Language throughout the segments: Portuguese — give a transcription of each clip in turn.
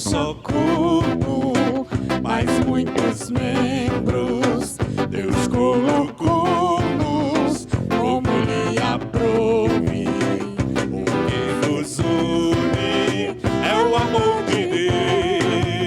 só corpo, mas muitos membros. Deus colocou-nos como lhe aprouve. O que nos une é o amor de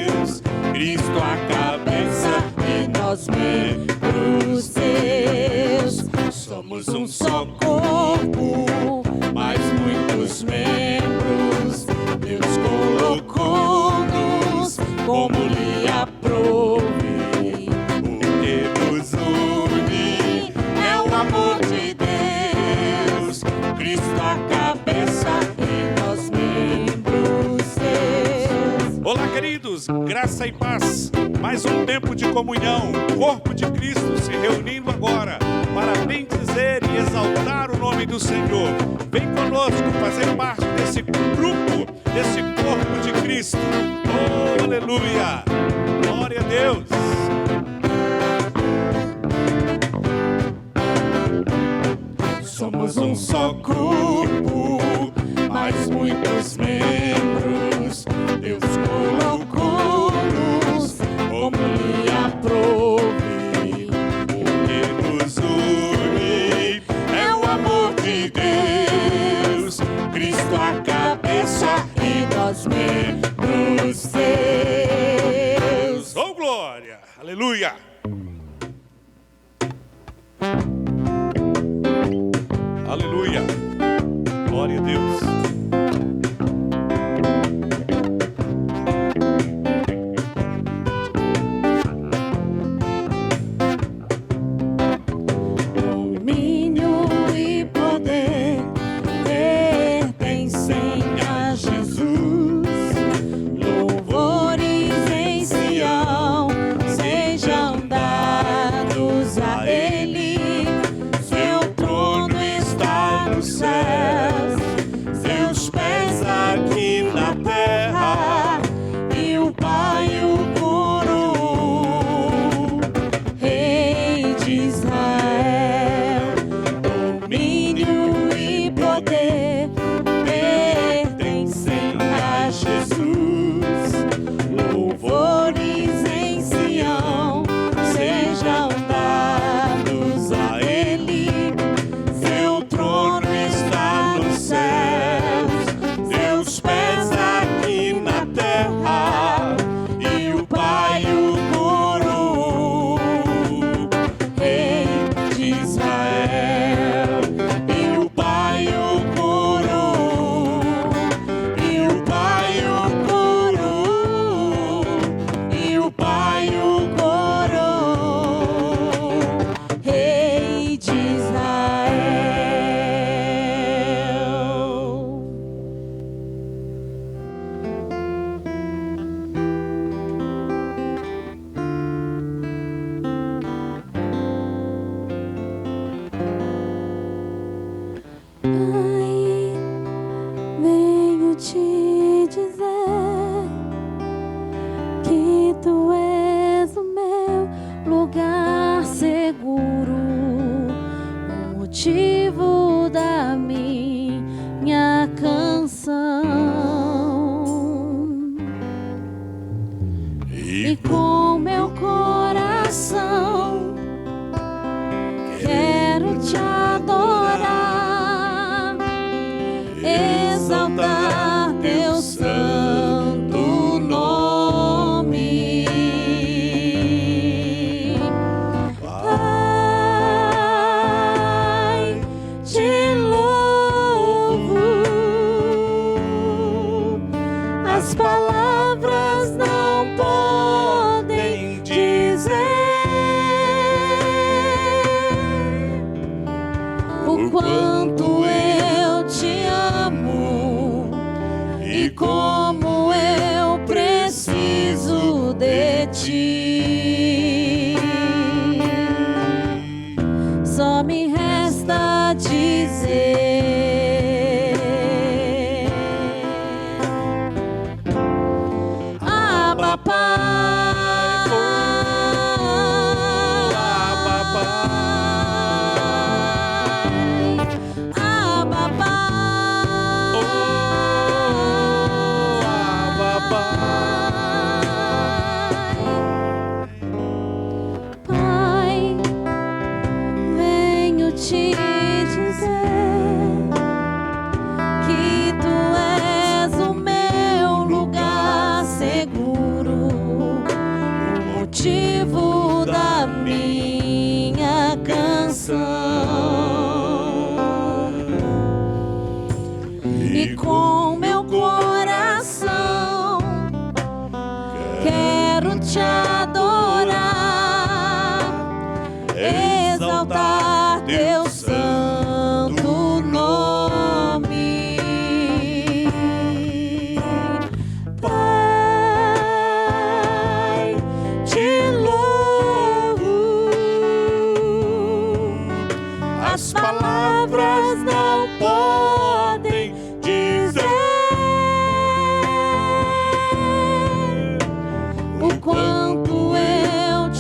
Deus. Cristo a cabeça e nós membros seus. Somos um só corpo, mas muitos membros. Deus colocou-nos como lhe aprouve. O que nos une é o amor de Deus. Cristo a cabeça e nós membros seus. Olá, queridos, graça e paz. Mais um tempo de comunhão, corpo de Cristo se reunindo agora para bendizer e exaltar o nome do Senhor. Vem conosco fazer parte desse grupo, desse corpo de Cristo. Oh, aleluia! Glória a Deus! Somos um só corpo, mas muitos membros. Deus colocou-nos como lhe aprouve. O que nos une é o amor de Deus. Cristo a cabeça e nós membros seus. Oh, glória! Aleluia! Aleluia! Glória a Deus! Domínio e poder pertencem a Jesus. Louvores em Sião sejam dados a Ele. Seu trono está nos céus, seus pés aqui na terra, e o Pai o coroou, Rei de Israel. Domínio e poder pertencem a Jesus. Louvores em Sião sejam dados a Ele. Seu trono está nos céus, seus pés aqui na terra, e o Pai o coroou, Rei de Israel. E o Pai o coroou, e o Pai o coroou, e o Pai o coroou, Rei de Israel. Pai, venho te dizer que tu és o meu lugar seguro, o motivo da minha canção. E com meu coração quero te adorar, exaltar teu santo nome. Pai, te louvo. As palavras não podem dizer o quanto eu te amo e como eu preciso de ti. Só me resta dizer: Abba, Pai, Abba, Pai, Abba, Pai, Abba, Pai.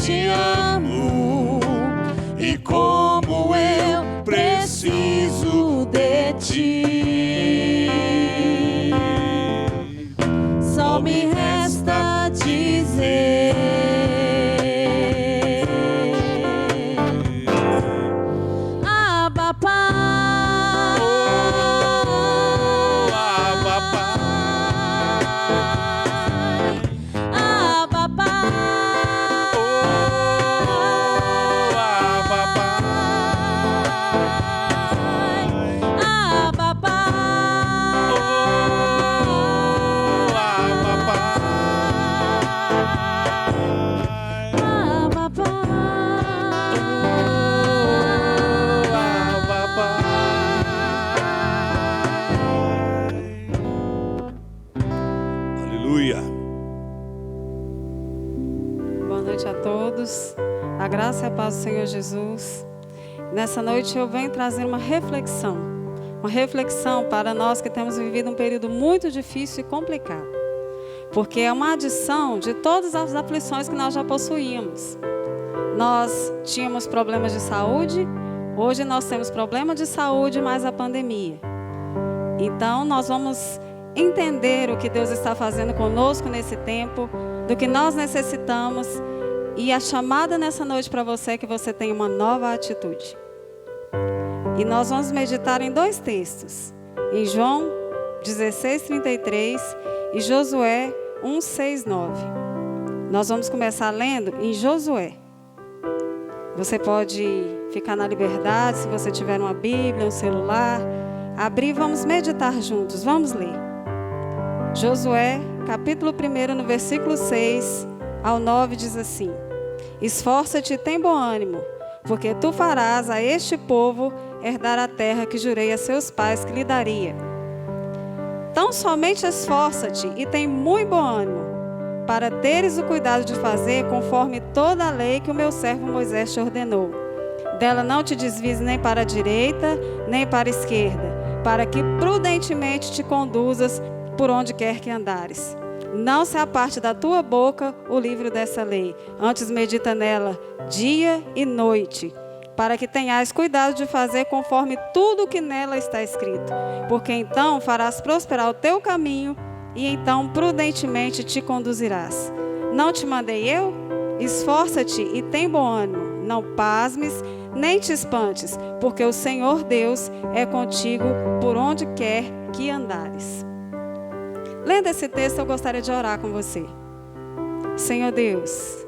te amo e como eu preciso de ti. Só me resta dizer: Abba, Pai. Abba, Abba, Pai. Abba, Abba, Pai. Abba, Abba, Aleluia. Boa noite a todos. A graça e a paz do Senhor Jesus. Nessa noite eu venho trazer uma reflexão para nós que temos vivido um período muito difícil e complicado. Porque é uma adição de todas as aflições que nós já possuíamos. Nós tínhamos problemas de saúde, hoje nós temos problema de saúde mais a pandemia. Então nós vamos entender o que Deus está fazendo conosco nesse tempo, do que nós necessitamos, e a chamada nessa noite para você é que você tenha uma nova atitude. E nós vamos meditar em 2 textos, em João 16:33 e Josué 1:6-9. Nós vamos começar lendo em Josué. Você pode ficar na liberdade, se você tiver uma Bíblia, um celular, abrir e vamos meditar juntos, vamos ler. Josué, capítulo 1, no versículo 6 ao 9, diz assim: Esforça-te e tem bom ânimo, porque tu farás a este povo herdar a terra que jurei a seus pais que lhe daria. Tão somente esforça-te e tem muito bom ânimo, para teres o cuidado de fazer conforme toda a lei que o meu servo Moisés te ordenou. Dela não te desvies nem para a direita, nem para a esquerda, para que prudentemente te conduzas por onde quer que andares. Não se aparte da tua boca o livro dessa lei, antes medita nela dia e noite, para que tenhas cuidado de fazer conforme tudo o que nela está escrito, porque então farás prosperar o teu caminho e então prudentemente te conduzirás. Não te mandei eu? Esforça-te e tem bom ânimo, não pasmes, nem te espantes, porque o Senhor Deus é contigo por onde quer que andares. Lendo esse texto, eu gostaria de orar com você. Senhor Deus,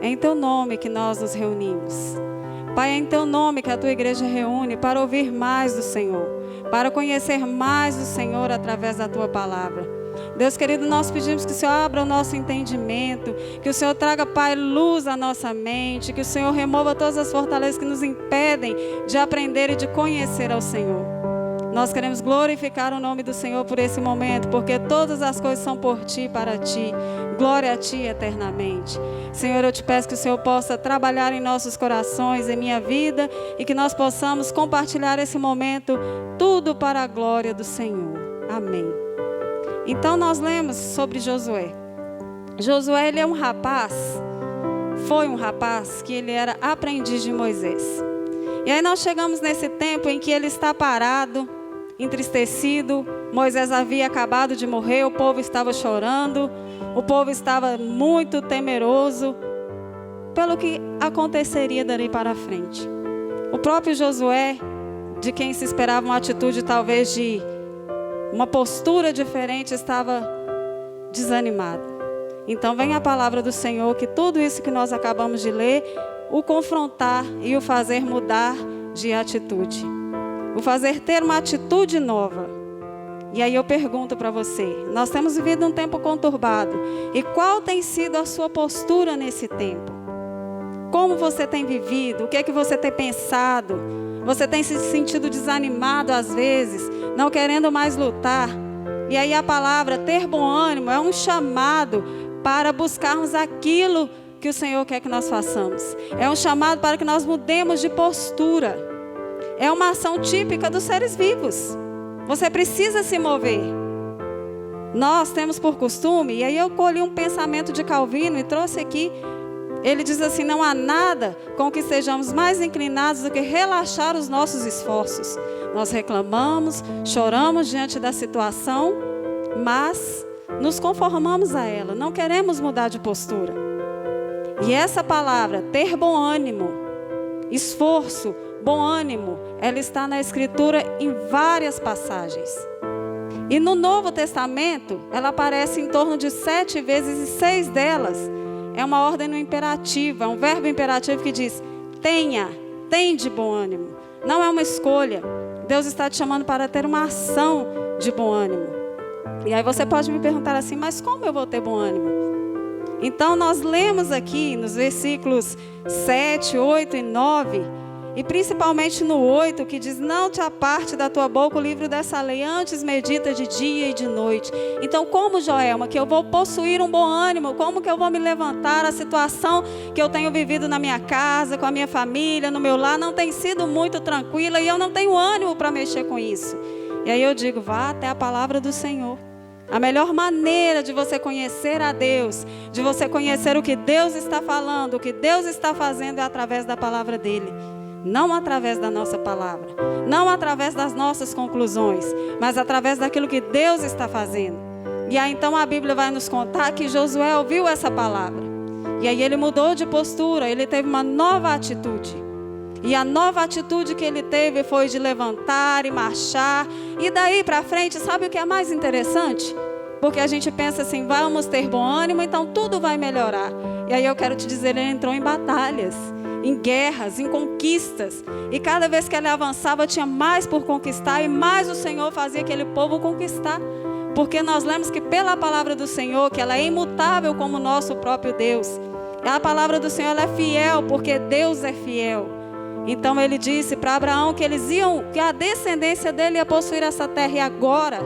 é em Teu nome que nós nos reunimos. Pai, é em Teu nome que a Tua igreja reúne para ouvir mais do Senhor, para conhecer mais do Senhor através da Tua palavra. Deus querido, nós pedimos que o Senhor abra o nosso entendimento, que o Senhor traga, Pai, luz à nossa mente, que o Senhor remova todas as fortalezas que nos impedem de aprender e de conhecer ao Senhor. Nós queremos glorificar o nome do Senhor por esse momento, porque todas as coisas são por Ti e para Ti. Glória a Ti eternamente. Senhor, eu te peço que o Senhor possa trabalhar em nossos corações, em minha vida, e que nós possamos compartilhar esse momento, tudo para a glória do Senhor. Amém. Então nós lemos sobre Josué. Josué, ele é um rapaz, foi um rapaz que ele era aprendiz de Moisés. E aí nós chegamos nesse tempo em que ele está parado, entristecido. Moisés havia acabado de morrer, o povo estava chorando, o povo estava muito temeroso pelo que aconteceria dali para frente. O próprio Josué, de quem se esperava uma atitude talvez de uma postura diferente, estava desanimado. Então vem a palavra do Senhor, que tudo isso que nós acabamos de ler, o confrontar e o fazer mudar de atitude. O fazer ter uma atitude nova. E aí eu pergunto para você, nós temos vivido um tempo conturbado. E qual tem sido a sua postura nesse tempo? Como você tem vivido? O que é que você tem pensado? Você tem se sentido desanimado às vezes, não querendo mais lutar? E aí a palavra ter bom ânimo é um chamado para buscarmos aquilo que o Senhor quer que nós façamos. É um chamado para que nós mudemos de postura. É uma ação típica dos seres vivos. Você precisa se mover. Nós temos por costume, e aí eu colhi um pensamento de Calvino e trouxe aqui Ele diz assim: não há nada com que sejamos mais inclinados do que relaxar os nossos esforços. Nós reclamamos, choramos diante da situação, mas nos conformamos a ela, não queremos mudar de postura. E essa palavra, ter bom ânimo, esforço, bom ânimo, ela está na Escritura em várias passagens. E no Novo Testamento, ela aparece em torno de 7 vezes, e 6 delas é uma ordem no imperativo, é um verbo imperativo que diz: tenha, tem de bom ânimo. Não é uma escolha. Deus está te chamando para ter uma ação de bom ânimo. E aí você pode me perguntar assim: mas como eu vou ter bom ânimo? Então nós lemos aqui nos versículos 7, 8 e 9, e principalmente no 8, que diz: não te aparte da tua boca o livro dessa lei, antes medita de dia e de noite. Então, como, Joelma, que eu vou possuir um bom ânimo? Como que eu vou me levantar? A situação que eu tenho vivido na minha casa, com a minha família, no meu lar, não tem sido muito tranquila, e eu não tenho ânimo para mexer com isso. E aí eu digo: vá até a palavra do Senhor. A melhor maneira de você conhecer a Deus, de você conhecer o que Deus está falando, o que Deus está fazendo, é através da palavra dele. Não através da nossa palavra, não através das nossas conclusões, mas através daquilo que Deus está fazendo. E aí então a Bíblia vai nos contar que Josué ouviu essa palavra. E aí ele mudou de postura, ele teve uma nova atitude. E a nova atitude que ele teve foi de levantar e marchar. E daí para frente, sabe o que é mais interessante? Porque a gente pensa assim: vamos ter bom ânimo, então tudo vai melhorar. E aí eu quero te dizer, ele entrou em batalhas, em guerras, em conquistas. E cada vez que ele avançava, tinha mais por conquistar, e mais o Senhor fazia aquele povo conquistar. Porque nós lemos que pela palavra do Senhor, que ela é imutável como o nosso próprio Deus. A palavra do Senhor, ela é fiel, porque Deus é fiel. Então ele disse para Abraão que que a descendência dele ia possuir essa terra. E agora,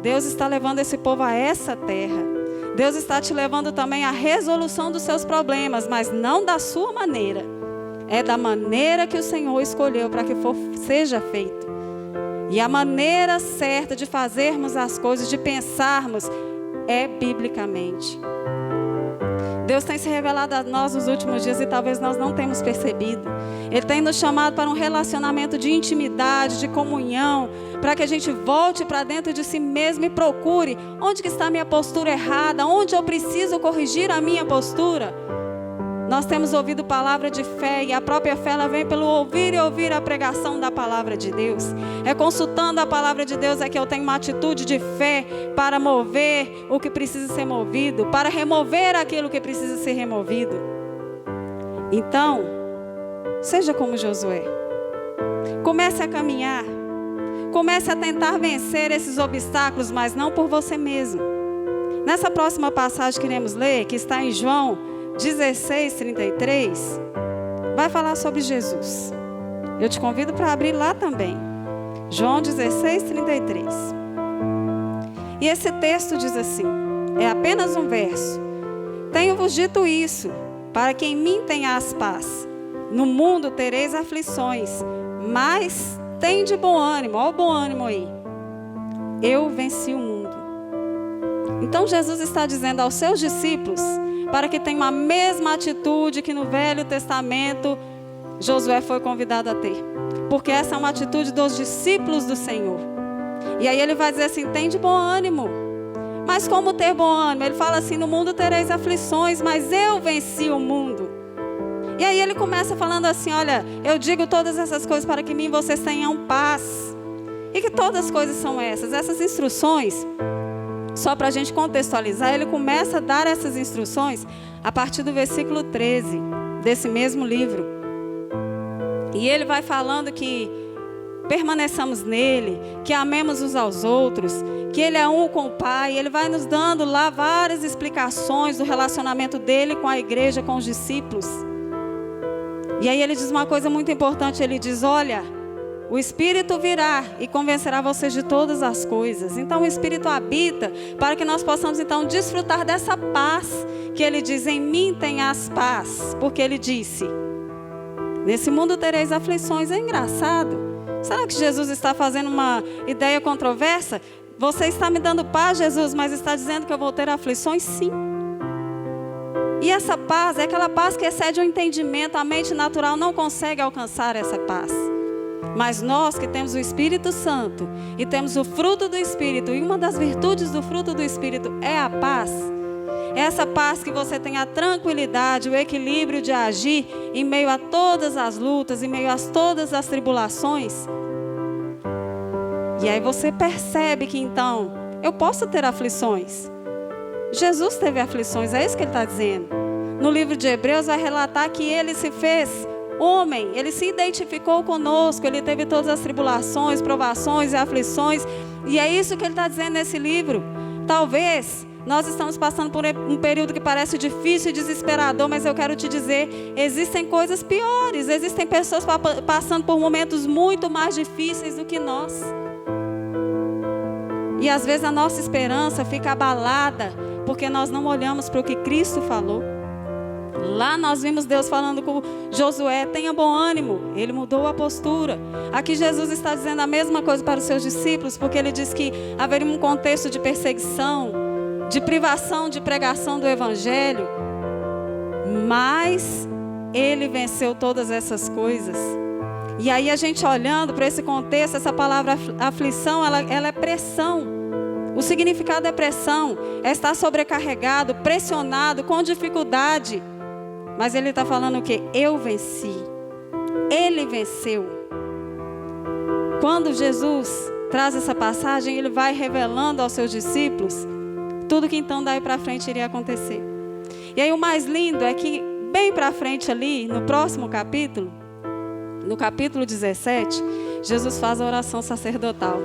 Deus está levando esse povo a essa terra. Deus está te levando também à resolução dos seus problemas, mas não da sua maneira. É da maneira que o Senhor escolheu para que seja feito. E a maneira certa de fazermos as coisas, de pensarmos, é biblicamente. Deus tem se revelado a nós nos últimos dias e talvez nós não tenhamos percebido. Ele tem nos chamado para um relacionamento de intimidade, de comunhão, para que a gente volte para dentro de si mesmo e procure onde que está a minha postura errada, onde eu preciso corrigir a minha postura. Nós temos ouvido palavra de fé, e a própria fé ela vem pelo ouvir e ouvir a pregação da palavra de Deus. É consultando a palavra de Deus é que eu tenho uma atitude de fé para mover o que precisa ser movido, para remover aquilo que precisa ser removido. Então, seja como Josué. Comece a caminhar. Comece a tentar vencer esses obstáculos, mas não por você mesmo. Nessa próxima passagem que iremos ler, que está em João 16:33, vai falar sobre Jesus. Eu te convido para abrir lá também. João 16:33. E esse texto diz assim, é apenas um verso: tenho-vos dito isso, para que em mim tenhas paz. No mundo tereis aflições, mas tende bom ânimo. Olha o bom ânimo aí. Eu venci o mundo. Então Jesus está dizendo aos seus discípulos para que tenham a mesma atitude que no Velho Testamento Josué foi convidado a ter. Porque essa é uma atitude dos discípulos do Senhor. E aí ele vai dizer assim: tem de bom ânimo. Mas como ter bom ânimo? Ele fala assim: no mundo tereis aflições, mas eu venci o mundo. E aí ele começa falando assim: olha, eu digo todas essas coisas para que em mim vocês tenham paz. E que todas as coisas são essas? Essas instruções, só para a gente contextualizar, ele começa a dar essas instruções a partir do versículo 13 desse mesmo livro. E ele vai falando que permaneçamos nele, que amemos uns aos outros, que ele é um com o Pai. Ele vai nos dando lá várias explicações do relacionamento dele com a igreja, com os discípulos. E aí ele diz uma coisa muito importante, ele diz: olha, o Espírito virá e convencerá vocês de todas as coisas. Então o Espírito habita para que nós possamos então desfrutar dessa paz que ele diz: em mim tenhas paz. Porque ele disse: nesse mundo tereis aflições. É engraçado. Será que Jesus está fazendo uma ideia controversa? Você está me dando paz, Jesus, mas está dizendo que eu vou ter aflições? Sim. E essa paz é aquela paz que excede o entendimento. A mente natural não consegue alcançar essa paz. Mas nós que temos o Espírito Santo e temos o fruto do Espírito, e uma das virtudes do fruto do Espírito é a paz. É essa paz que você tem a tranquilidade, o equilíbrio de agir em meio a todas as lutas, em meio a todas as tribulações. E aí você percebe que então, eu posso ter aflições. Jesus teve aflições, é isso que ele está dizendo. No livro de Hebreus vai relatar que ele se fez homem, ele se identificou conosco, ele teve todas as tribulações, provações e aflições. E é isso que ele está dizendo nesse livro. Talvez nós estamos passando por um período que parece difícil e desesperador, mas eu quero te dizer, existem coisas piores, existem pessoas passando por momentos muito mais difíceis do que nós. E às vezes a nossa esperança fica abalada, porque nós não olhamos para o que Cristo falou. Lá nós vimos Deus falando com Josué, tenha bom ânimo, ele mudou a postura. Aqui Jesus está dizendo a mesma coisa para os seus discípulos, porque ele diz que haveria um contexto de perseguição, de privação de pregação do Evangelho, mas ele venceu todas essas coisas. E aí a gente olhando para esse contexto, essa palavra aflição, ela é pressão. O significado é pressão, é estar sobrecarregado, pressionado, com dificuldade. Mas ele está falando o quê? Eu venci. Ele venceu. Quando Jesus traz essa passagem, ele vai revelando aos seus discípulos tudo que então daí para frente iria acontecer. E aí o mais lindo é que bem para frente ali, no próximo capítulo, no capítulo 17, Jesus faz a oração sacerdotal.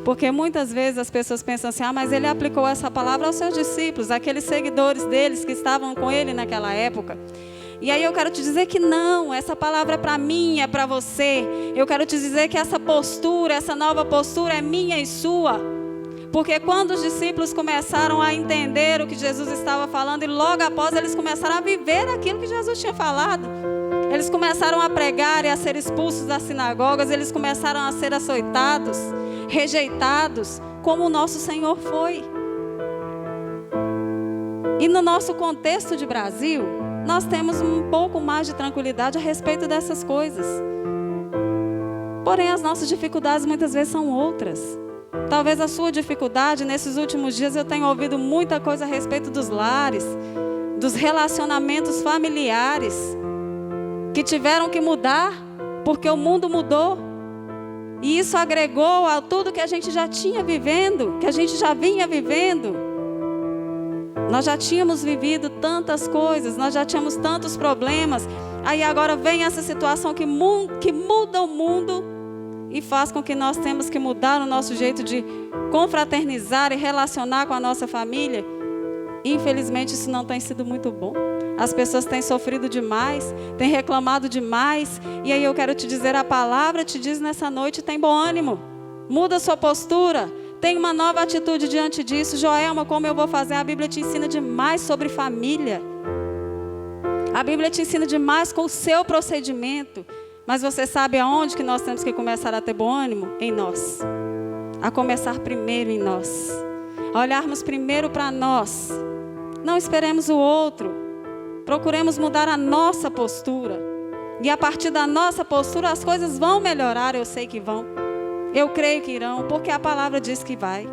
Porque muitas vezes as pessoas pensam assim, mas ele aplicou essa palavra aos seus discípulos, aqueles seguidores deles que estavam com ele naquela época. E aí eu quero te dizer que não, essa palavra é para mim, é para você. Eu quero te dizer que essa postura, essa nova postura é minha e sua. Porque quando os discípulos começaram a entender o que Jesus estava falando, e logo após eles começaram a viver aquilo que Jesus tinha falado. Eles começaram a pregar e a ser expulsos das sinagogas, eles começaram a ser açoitados, rejeitados, como o nosso Senhor foi. E no nosso contexto de Brasil, nós temos um pouco mais de tranquilidade a respeito dessas coisas. Porém, as nossas dificuldades muitas vezes são outras. Talvez a sua dificuldade, nesses últimos dias eu tenho ouvido muita coisa a respeito dos lares, dos relacionamentos familiares, que tiveram que mudar, porque o mundo mudou. E isso agregou a tudo que a gente já tinha vivendo, que a gente já vinha vivendo. Nós já tínhamos vivido tantas coisas, nós já tínhamos tantos problemas. Aí agora vem essa situação que muda o mundo e faz com que nós temos que mudar o nosso jeito de confraternizar e relacionar com a nossa família. Infelizmente isso não tem sido muito bom. As pessoas têm sofrido demais, têm reclamado demais. E aí eu quero te dizer, a palavra te diz nessa noite, tem bom ânimo. Muda a sua postura, tem uma nova atitude diante disso. Joelma, como eu vou fazer? A Bíblia te ensina demais sobre família. A Bíblia te ensina demais com o seu procedimento. Mas você sabe aonde que nós temos que começar a ter bom ânimo? Em nós. A começar primeiro em nós. A olharmos primeiro para nós. Não esperemos o outro. Procuremos mudar a nossa postura. E a partir da nossa postura as coisas vão melhorar, eu sei que vão. Eu creio que irão, porque a palavra diz que vai.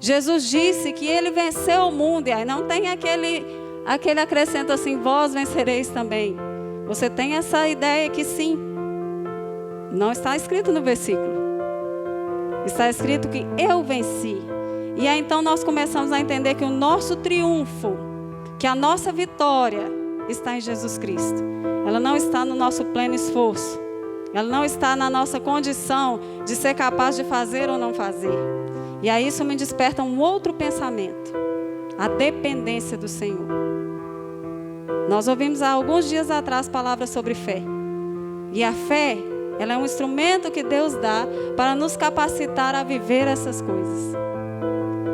Jesus disse que ele venceu o mundo. E aí não tem aquele acrescento assim, vós vencereis também. Você tem essa ideia que sim. Não está escrito no versículo. Está escrito que eu venci. E aí então nós começamos a entender que o nosso triunfo, que a nossa vitória está em Jesus Cristo. Ela não está no nosso pleno esforço. Ela não está na nossa condição de ser capaz de fazer ou não fazer. E aí isso me desperta um outro pensamento. A dependência do Senhor. Nós ouvimos há alguns dias atrás palavras sobre fé. E a fé, ela é um instrumento que Deus dá para nos capacitar a viver essas coisas.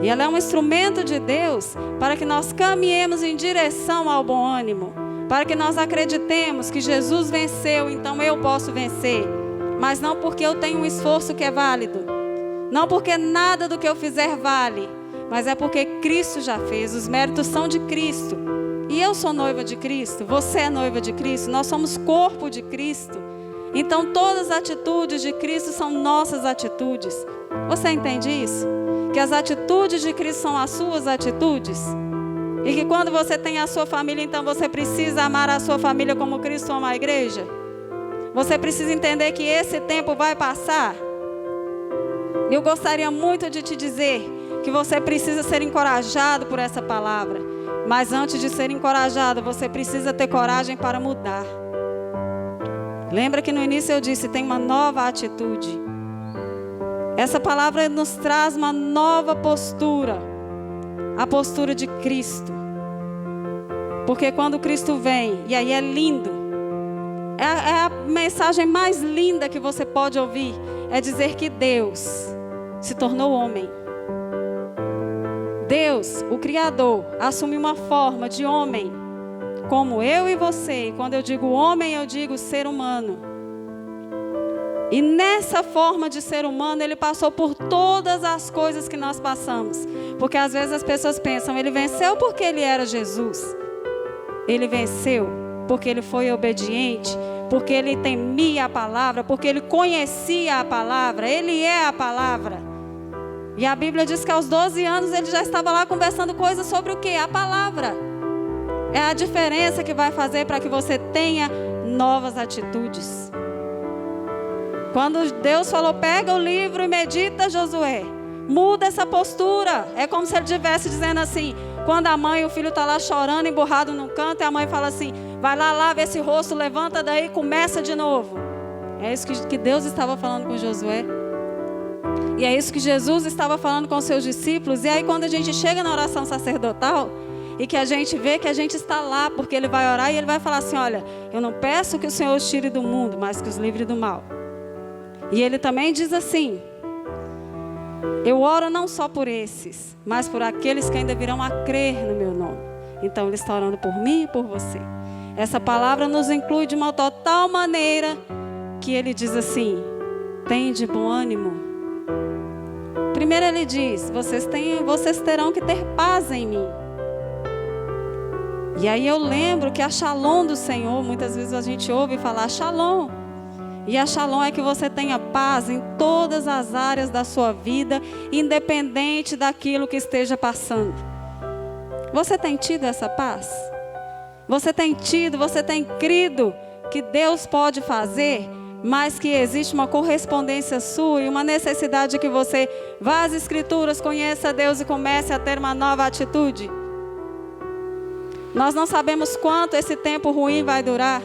E ela é um instrumento de Deus para que nós caminhemos em direção ao bom ânimo. Para que nós acreditemos que Jesus venceu, então eu posso vencer. Mas não porque eu tenho um esforço que é válido. Não porque nada do que eu fizer vale. Mas é porque Cristo já fez, os méritos são de Cristo. E eu sou noiva de Cristo, você é noiva de Cristo, nós somos corpo de Cristo. Então todas as atitudes de Cristo são nossas atitudes. Você entende isso? Que as atitudes de Cristo são as suas atitudes? E que quando você tem a sua família, então você precisa amar a sua família como Cristo ama a igreja? Você precisa entender que esse tempo vai passar. Eu gostaria muito de te dizer que você precisa ser encorajado por essa palavra. Mas antes de ser encorajado, você precisa ter coragem para mudar. Lembra que no início eu disse, tem uma nova atitude. Essa palavra nos traz uma nova postura. A postura de Cristo. Porque quando Cristo vem, e aí é lindo, é a mensagem mais linda que você pode ouvir, é dizer que Deus se tornou homem. Deus, o Criador, assumiu uma forma de homem, como eu e você. E quando eu digo homem, eu digo ser humano. E nessa forma de ser humano, ele passou por todas as coisas que nós passamos. Porque às vezes as pessoas pensam, ele venceu porque ele era Jesus. Ele venceu porque ele foi obediente, porque ele temia a palavra, porque ele conhecia a palavra, ele é a palavra. E a Bíblia diz que aos 12 anos ele já estava lá conversando coisas sobre o quê? A palavra. É a diferença que vai fazer para que você tenha novas atitudes. Quando Deus falou, pega o livro e medita, Josué, muda essa postura. É como se ele estivesse dizendo assim, quando a mãe e o filho estão lá chorando, emburrado num canto, e a mãe fala assim, vai lá, lava esse rosto, levanta daí e começa de novo. É isso que Deus estava falando com Josué. E é isso que Jesus estava falando com os seus discípulos. E aí quando a gente chega na oração sacerdotal, e que a gente vê que a gente está lá, porque ele vai orar e ele vai falar assim, olha, eu não peço que o Senhor os tire do mundo, mas que os livre do mal. E ele também diz assim, eu oro não só por esses, mas por aqueles que ainda virão a crer no meu nome. Então ele está orando por mim e por você. Essa palavra nos inclui de uma total maneira que ele diz assim, tem de bom ânimo. Primeiro ele diz, vocês terão que ter paz em mim. E aí eu lembro que a Shalom do Senhor, muitas vezes a gente ouve falar Shalom. E a Shalom é que você tenha paz em todas as áreas da sua vida, independente daquilo que esteja passando. Você tem tido essa paz? Você tem crido que Deus pode fazer, mas que existe uma correspondência sua e uma necessidade que você vá às Escrituras, conheça Deus e comece a ter uma nova atitude? Nós não sabemos quanto esse tempo ruim vai durar.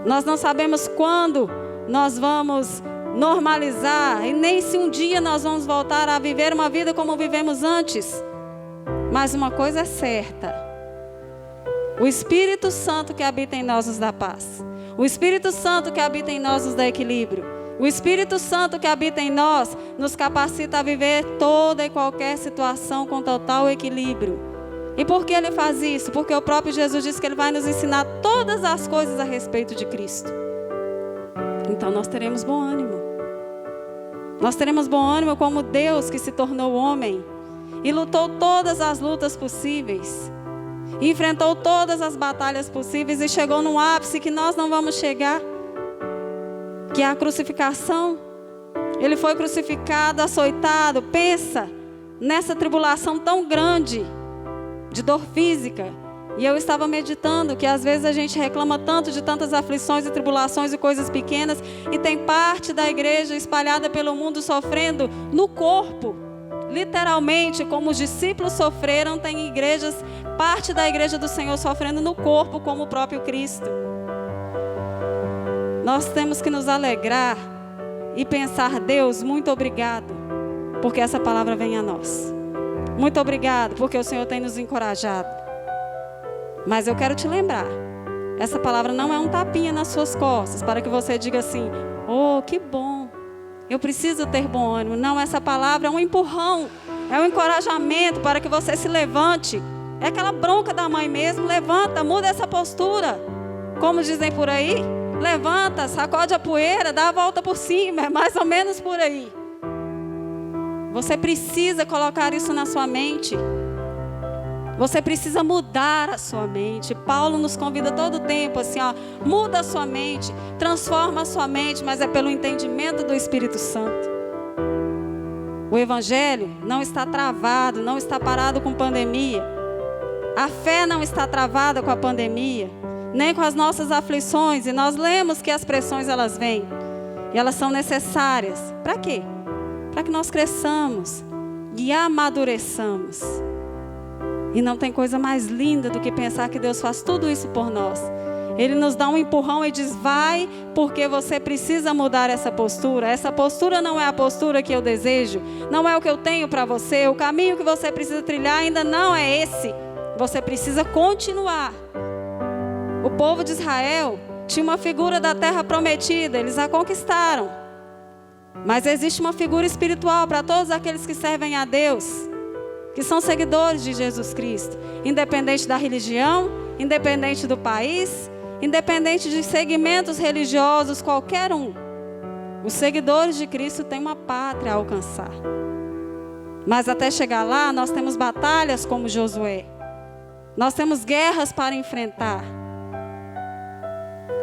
Nós não sabemos quando nós vamos normalizar e nem se um dia nós vamos voltar a viver uma vida como vivemos antes. Mas uma coisa é certa: o Espírito Santo que habita em nós nos dá paz. O Espírito Santo que habita em nós nos dá equilíbrio. O Espírito Santo que habita em nós nos capacita a viver toda e qualquer situação com total equilíbrio. E por que ele faz isso? Porque o próprio Jesus disse que ele vai nos ensinar todas as coisas a respeito de Cristo. Então nós teremos bom ânimo. Nós teremos bom ânimo como Deus que se tornou homem e lutou todas as lutas possíveis. E enfrentou todas as batalhas possíveis e chegou num ápice que nós não vamos chegar, que é a crucificação. Ele foi crucificado, açoitado. Pensa nessa tribulação tão grande de dor física. E eu estava meditando que às vezes a gente reclama tanto de tantas aflições e tribulações e coisas pequenas, e tem parte da igreja espalhada pelo mundo sofrendo no corpo, literalmente como os discípulos sofreram. Tem igrejas, parte da igreja do Senhor sofrendo no corpo como o próprio Cristo. Nós temos que nos alegrar e pensar, Deus, muito obrigado, porque essa palavra vem a nós. Muito obrigado, porque o Senhor tem nos encorajado. Mas eu quero te lembrar, essa palavra não é um tapinha nas suas costas, para que você diga assim, oh, que bom, eu preciso ter bom ânimo. Não, essa palavra é um empurrão, é um encorajamento para que você se levante. É aquela bronca da mãe mesmo, levanta, muda essa postura. Como dizem por aí, levanta, sacode a poeira, dá a volta por cima, é mais ou menos por aí. Você precisa colocar isso na sua mente. Você precisa mudar a sua mente. Paulo nos convida todo o tempo assim, ó, muda a sua mente, transforma a sua mente, mas é pelo entendimento do Espírito Santo. O Evangelho não está travado, não está parado com pandemia. A fé não está travada com a pandemia, nem com as nossas aflições. E nós lemos que as pressões elas vêm e elas são necessárias. Para quê? Para que nós cresçamos e amadureçamos. E não tem coisa mais linda do que pensar que Deus faz tudo isso por nós. Ele nos dá um empurrão e diz, vai, porque você precisa mudar essa postura. Essa postura não é a postura que eu desejo, não é o que eu tenho para você. O caminho que você precisa trilhar ainda não é esse. Você precisa continuar. O povo de Israel tinha uma figura da terra prometida, eles a conquistaram. Mas existe uma figura espiritual para todos aqueles que servem a Deus, que são seguidores de Jesus Cristo, independente da religião, independente do país, independente de segmentos religiosos, qualquer um. Os seguidores de Cristo têm uma pátria a alcançar. Mas até chegar lá, nós temos batalhas como Josué. Nós temos guerras para enfrentar.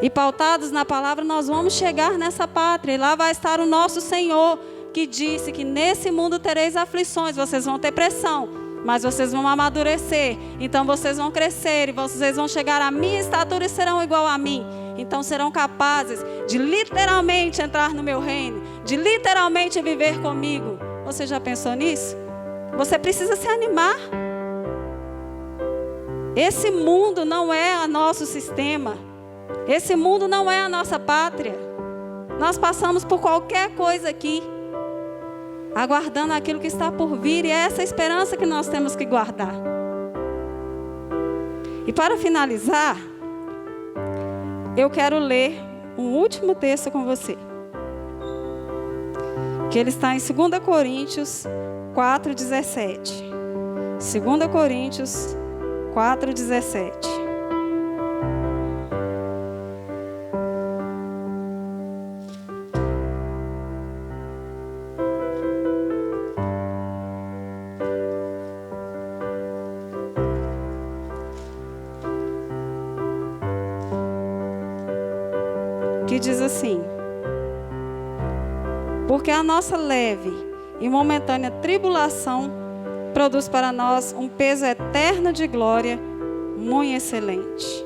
E pautados na palavra, nós vamos chegar nessa pátria. E lá vai estar o nosso Senhor, que disse que nesse mundo tereis aflições. Vocês vão ter pressão, mas vocês vão amadurecer. Então vocês vão crescer e vocês vão chegar à minha estatura e serão igual a mim. Então serão capazes de literalmente entrar no meu reino, de literalmente viver comigo. Você já pensou nisso? Você precisa se animar. Esse mundo não é o nosso sistema. Esse mundo não é a nossa pátria. Nós passamos por qualquer coisa aqui, aguardando aquilo que está por vir, e é essa esperança que nós temos que guardar. E para finalizar, eu quero ler um último texto com você, que ele está em 2 Coríntios 4,17. 2 Coríntios 4,17. Que diz assim: porque a nossa leve e momentânea tribulação produz para nós um peso eterno de glória muito excelente,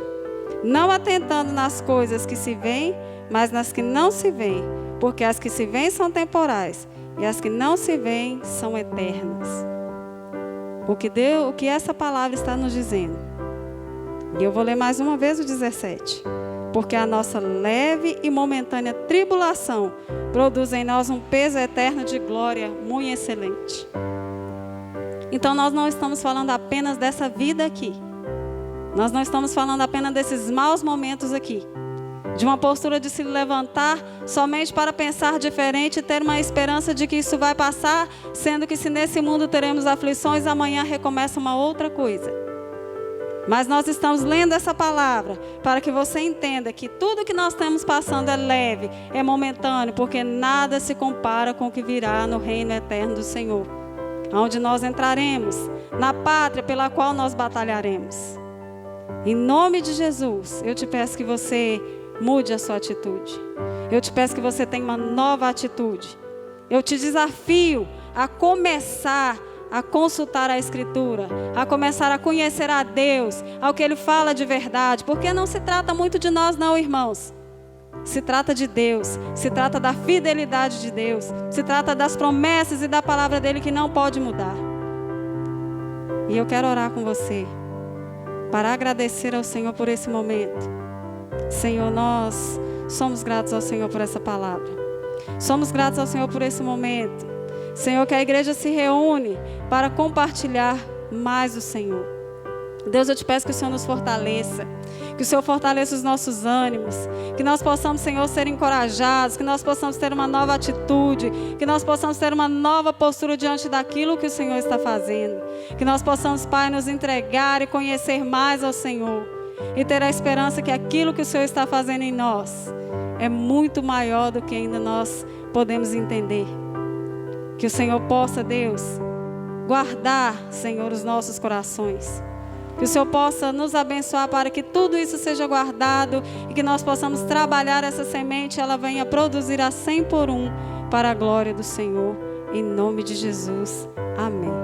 não atentando nas coisas que se veem, mas nas que não se veem, porque as que se veem são temporais e as que não se veem são eternas. O que essa palavra está nos dizendo? E eu vou ler mais uma vez o 17. Porque a nossa leve e momentânea tribulação produz em nós um peso eterno de glória muito excelente. Então nós não estamos falando apenas dessa vida aqui. Nós não estamos falando apenas desses maus momentos aqui. De uma postura de se levantar somente para pensar diferente e ter uma esperança de que isso vai passar, sendo que se nesse mundo teremos aflições, amanhã recomeça uma outra coisa. Mas nós estamos lendo essa palavra para que você entenda que tudo que nós estamos passando é leve, é momentâneo, porque nada se compara com o que virá no reino eterno do Senhor, onde nós entraremos na pátria pela qual nós batalharemos. Em nome de Jesus, eu te peço que você mude a sua atitude. Eu te peço que você tenha uma nova atitude. Eu te desafio a começar a consultar a Escritura, a começar a conhecer a Deus, ao que Ele fala de verdade, porque não se trata muito de nós não, irmãos. Se trata de Deus, se trata da fidelidade de Deus, se trata das promessas e da palavra dEle que não pode mudar. E eu quero orar com você, para agradecer ao Senhor por esse momento. Senhor, nós somos gratos ao Senhor por essa palavra. Somos gratos ao Senhor por esse momento. Senhor, que a igreja se reúne para compartilhar mais do Senhor. Deus, eu te peço que o Senhor nos fortaleça, que o Senhor fortaleça os nossos ânimos, que nós possamos, Senhor, ser encorajados, que nós possamos ter uma nova atitude, que nós possamos ter uma nova postura diante daquilo que o Senhor está fazendo, que nós possamos, Pai, nos entregar e conhecer mais ao Senhor e ter a esperança que aquilo que o Senhor está fazendo em nós é muito maior do que ainda nós podemos entender. Que o Senhor possa, Deus, guardar, Senhor, os nossos corações. Que o Senhor possa nos abençoar para que tudo isso seja guardado e que nós possamos trabalhar essa semente, ela venha produzir a 100 por 1 para a glória do Senhor. Em nome de Jesus. Amém.